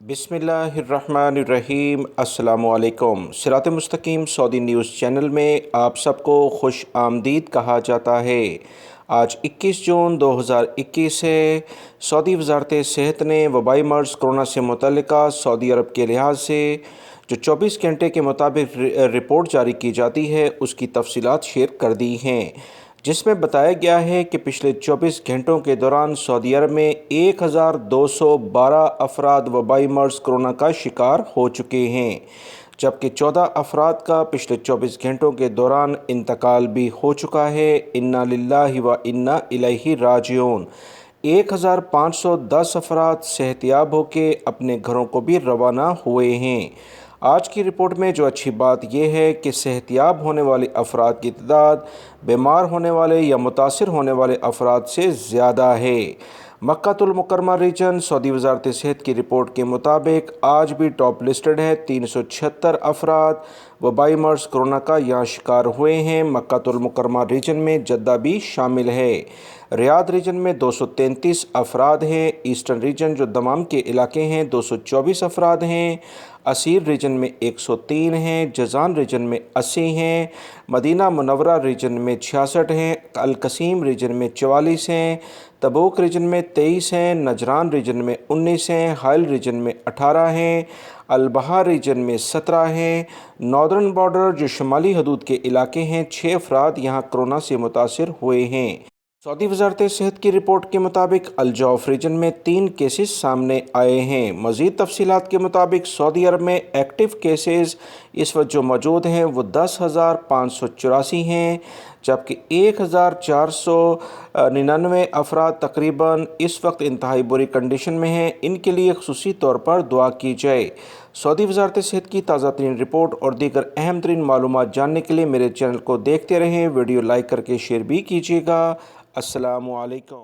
بسم اللہ الرحمن الرحیم۔ السلام علیکم۔ sirat.e.mustaqeem سعودی نیوز چینل میں آپ سب کو خوش آمدید کہا جاتا ہے۔ آج 21 جون 2021 ہے۔ سعودی وزارت صحت نے وبائی مرض کرونا سے متعلقہ سعودی عرب کے لحاظ سے جو 24 گھنٹے کے مطابق رپورٹ جاری کی جاتی ہے اس کی تفصیلات شیئر کر دی ہیں، جس میں بتایا گیا ہے کہ پچھلے 24 گھنٹوں کے دوران سعودی عرب میں 1212 افراد وبائی مرض کرونا کا شکار ہو چکے ہیں، جبکہ 14 افراد کا پچھلے 24 گھنٹوں کے دوران انتقال بھی ہو چکا ہے۔ انا للہ و انا الیہ راجعون۔ 1510 افراد صحت یاب ہو کے اپنے گھروں کو بھی روانہ ہوئے ہیں۔ آج کی رپورٹ میں جو اچھی بات یہ ہے کہ صحت یاب ہونے والے افراد کی تعداد بیمار ہونے والے یا متاثر ہونے والے افراد سے زیادہ ہے۔ مکہ المکرمہ ریجن سعودی وزارت صحت کی رپورٹ کے مطابق آج بھی ٹاپ لسٹڈ ہے۔ 376 افراد وبائی مرض کرونا کا یہاں شکار ہوئے ہیں۔ مکہ المکرمہ ریجن میں جدہ بھی شامل ہے۔ ریاض ریجن میں 233 افراد ہیں۔ ایسٹرن ریجن جو دمام کے علاقے ہیں 224 افراد ہیں۔ اسیر ریجن میں 103 ہیں۔ جازان ریجن میں 80 ہیں۔ مدینہ منورہ ریجن میں 66 ہیں۔ القصیم ریجن میں 44 ہیں۔ تبوک ریجن میں 23 ہیں۔ نجران ریجن میں 19 ہیں۔ حائل ریجن میں 18 ہیں۔ البحر ریجن میں 17 ہیں۔ ناردرن بارڈر جو شمالی حدود کے علاقے ہیں 6 افراد یہاں کرونا سے متاثر ہوئے ہیں۔ سعودی وزارت صحت کی رپورٹ کے مطابق الجوف ریجن میں 3 کیسز سامنے آئے ہیں۔ مزید تفصیلات کے مطابق سعودی عرب میں ایکٹیو کیسز اس وقت جو موجود ہیں وہ 10,584 ہیں، جبکہ 1,499 افراد تقریباً اس وقت انتہائی بری کنڈیشن میں ہیں۔ ان کے لیے خصوصی طور پر دعا کی جائے۔ سعودی وزارت صحت کی تازہ ترین رپورٹ اور دیگر اہم ترین معلومات جاننے کے لیے میرے چینل کو دیکھتے رہیں۔ ویڈیو لائک کر کے شیئر بھی کیجیے گا۔ السلام علیکم۔